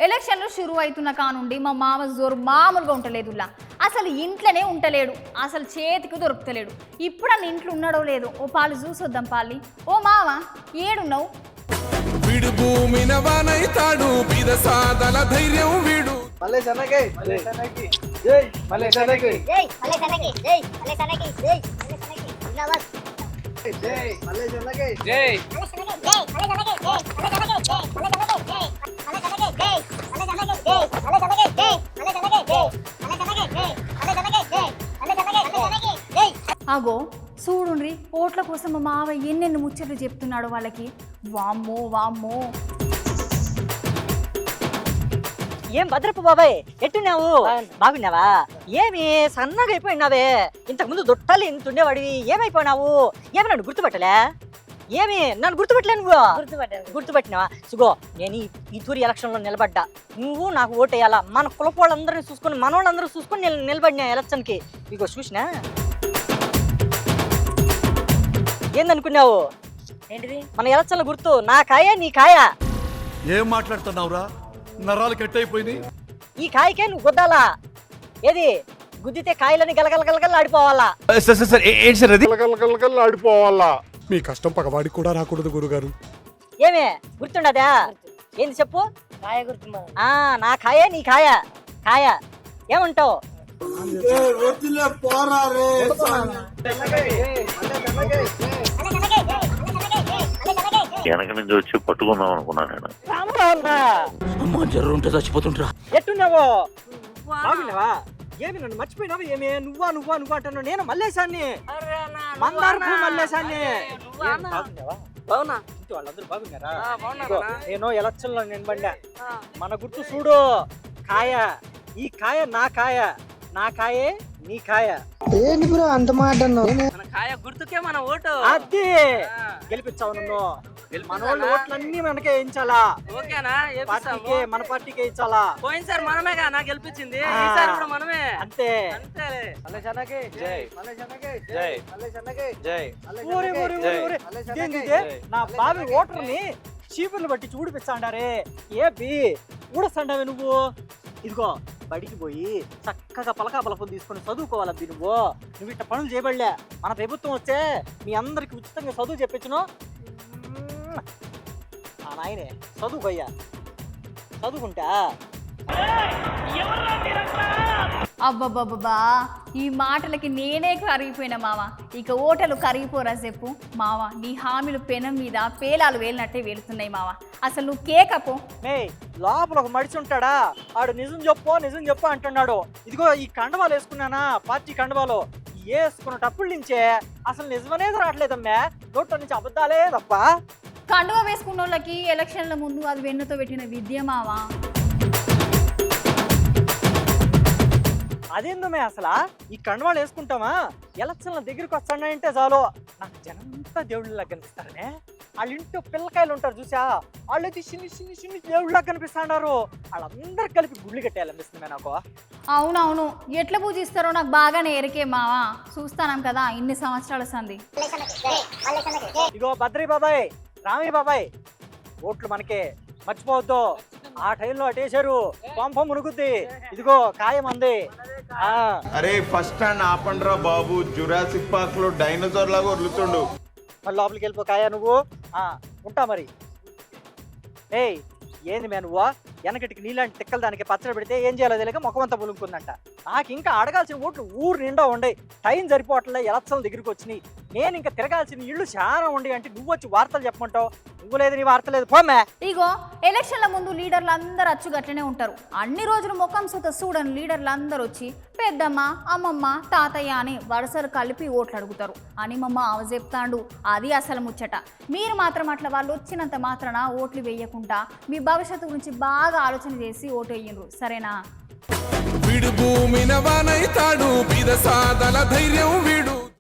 ఎలక్షన్లు షురు అవుతున్న కానుండి మా మామ జోరు మామూలుగా ఉంటలేదులా. అసలు ఇంట్లోనే ఉంటలేడు, అసలు చేతికి దొరుకుతలేడు. ఇప్పుడు అన్న ఇంట్లో ఉన్నాడో లేదో ఓ పాలు చూసొద్దాం పాలి. ఓ మామ ఏడున్నావు? వీడు భూమిన వానైతాడు బీద సాదల ధైర్యం వీడు. మల్లేశన్నకి మల్లేశన్నకి జై మల్లేశన్నకి జై మల్లేశన్నకి జై మల్లేశన్నకి జై మల్లేశన్నకి జిందాబాద్ జై మల్లేశన్నకి జై మల్లేశన్నకి జై మల్లేశన్నకి జై మల్లేశన్నకి జై మల్లేశన్నకి జై మల్లేశన్నకి జై మల్లేశన్నకి జై మల్లేశన్నకి జై మల్లేశన్నకి జై మల్లేశన్నకి జై మల్లేశన్నకి జై మల్లేశన్నకి జై. అగో చూడుండ్రి, ఓట్ల కోసం మా మావ ఎన్నెన్ని ముచ్చట్లు చెప్తున్నాడు వాళ్ళకి. వామ్మో వామ్మో. ఏం భద్రప్ప బాబాయ్ ఎట్టున్నావు? బాగున్నావా? ఏమి సన్నగా అయిపోయినావే? ఇంతకు ముందు దొట్టాలి ఇంత ఉండేవాడివి, ఏమైపోయినావు? ఏమి నన్ను గుర్తుపట్టలే? ఏమి నన్ను గుర్తుపట్టలే? నువ్వు గుర్తుపట్టినావా? సుగో నేను ఈ తూరి ఎలక్షన్లో నిలబడ్డా, నువ్వు నాకు ఓటేయాలా. మన కులపోళ్ళందరినీ చూసుకొని మనోళ్ళందరూ చూసుకొని నేను నిలబడినా ఎలక్షన్కి. ఇగో చూసినా ఏందనుకున్నావు? ఏంటిది మన ఎలక్షన్ల గుర్తు నా కాయ నీ కాయ. ఏం మాట్లాడుతున్నావురా? నరాలు కట్ అయిపోయింది. ఈ కాయకే నువ్వు గుద్దాలా. ఏది గుద్దితే కాయలని గలగల గలగల ఆడిపోవాలా. ఆడిపోవాలా. మీ కష్టం పగవాడికి కూడా రాకూడదు గురుగారు. ఏమే గుర్తుండదా? ఏంది చెప్పు. కాయ గుర్తు నా కాయ నీ కాయ. కాయ ఏమంటావు? వెనక నుంచి వచ్చి పట్టుకుందాం అనుకున్నాను నేను. ఎట్టున్నావో? బాగున్నావా? ఏమి నన్ను మర్చిపోయినావు? ఏమి నువ్వా నువ్వా నువ్వు అంటున్నావు? నేను మల్లేశాన్ని, మందారపు మల్లేశాన్ని. బావునా? ఇంటి వాళ్ళందరూ బాగున్నారా? బాగున్నారా? నేను ఎలక్షన్ లో నిలబడ్డా. మన గుర్తు చూడు కాయ. ఈ కాయ నా కాయ, నా కాయే నీ కాయ. ఏంటి బ్రో అంత మాట మన కాయ గుర్తుకే మన ఓటు. అది గెలిపించావు నన్ను. మన వాళ్ళు ఓట్లన్నీ మనకే వేయించాలా. ఓకేనా? పార్టీకే, మన పార్టీకే ఇచ్చాలా. పోయినసారి మనమే నా గెలిపించింది, ఈసారి కూడా మనమే. అంతే అంతేలే. మల్లేశన్నకి జై మల్లేశన్నకి జై మల్లేశన్నకి జై ఊరే ఊరే ఊరే ఊరే. ఇదేంది ఇదే? నా బావి ఓటర్ని చీపుర్లు బట్టి చూడిపిస్తాండారే. ఏపి ఊడస్తాండావే నువ్వు. ఇదిగో బడికి పోయి చక్కగా పలకా పలకం తీసుకొని చదువుకోవాలబ్బి. నువ్వు ఇట్ట పనులు చేయబడలే. మన ప్రభుత్వం వస్తే మీ అందరికి ఉచితంగా చదువు చెప్పించును. ఆ నాయనే చదువుకోయ్యా, చదువుకుంటా. అబ్బబ్బబ్బా, ఈ మాటలకి నేనే కరిగిపోయినా మావ. ఇక ఓటలు కరిగిపోరా చెప్పు మావ. నీ హామీలు పెనం మీద పేలాలు వేలినట్టే వెళ్తున్నాయి మావ. అసలు నువ్వు కేకపో. మే లోపల ఒక మడిచి ఉంటాడా, ఆడు నిజం చెప్పు అంటున్నాడు. ఇదిగో ఈ కండవాలు వేసుకున్నానా, పార్టీ కండవాలు వేసుకున్నటప్పుడు నుంచే అసలు నిజమనేది రావట్లేదమ్మా. నోట్లో నుంచి అబద్ధాలే తప్ప. కండువా వేసుకున్న వాళ్ళకి ఎలక్షన్ల ముందు అది వెన్నుతో పెట్టిన విద్య మావా. అదేందమే అసలు ఈ కండవాళ్ళు వేసుకుంటామా? ఎలక్షన్ల దగ్గరికి వస్తాడంటే చాలు నాకు జనంతా దేవుళ్ళ కనిపిస్తారనే. వాళ్ళ ఇంట్లో పిల్లకాయలు ఉంటారు చూసా, వాళ్ళైతే చిన్ని చిన్ని చిన్ని దేవుళ్ళ కనిపిస్తున్నారు. వాళ్ళందరూ కలిపి గుళ్ళు కట్టేయాలనిపిస్తుంది నాకు. అవునవును, ఎట్లా పూజిస్తారో నాకు బాగానే ఎరికే మావా. చూస్తానం కదా ఇన్ని సంవత్సరాల సంది. ఇగో బద్రీ బాబాయ్, రామయ్య బాబాయ్, ఓట్లు మనకే, మర్చిపోవద్దు. ఆ టైంలో అటేశారు పంప మునుగుద్ది. ఇదిగో కాయ మంది. అరే ఫస్ట్ స్టాండ్ ఆపండ్రా బాబు, జురాసిక్ పార్క్ లో డైనోసార్ లాగా వదులుతుండు. మళ్ళీ లోపలికి వెళ్ళిపో కాయ నువ్వు. ఉంటా మరి. ఏయ్ ఏంది మే నువ్వు? వెనకటికి నీలాంటి తిక్కలు దానికి పచ్చడి పెడితే ఏం చేయాలో తెలియక ముఖమంతా పులుకుందంట. నాకు ఇంకా అడగాల్సిన ఓట్లు ఊరు నిండా ఉండే, టైం సరిపోవట్లే. ఎలక్షన్ల దగ్గరికి వచ్చినాయి. నేను ఇంకా తిరగాల్సిన ఇళ్ళు చాలా ఉండి అంటే నువ్వు వచ్చి వార్తలు చెప్పమంటావు. నువ్వు లేదు, నీ వార్త లేదు, పోమ్మే. ఇగో ఎలక్షన్ల ముందు లీడర్లు అందరూ అచ్చుగట్లనే ఉంటారు. అన్ని రోజులు ముఖం సుత చూడని లీడర్లు అందరూ వచ్చి పెద్దమ్మ, అమ్మమ్మ, తాతయ్య అని వరుసలు కలిపి ఓట్లు అడుగుతారు అని మమ్మ అవ చెప్తాండు. అది అసలు ముచ్చట. మీరు మాత్రం అట్లా వాళ్ళు వచ్చినంత మాత్రాన ఓట్లు వేయకుండా మీ భవిష్యత్తు గురించి బాగా ఆలోచన చేసి ఓటు వేయండ్రు, సరేనా? వీడు భూమిన వానైతాడు బీద సాదల ధైర్యం వీడు.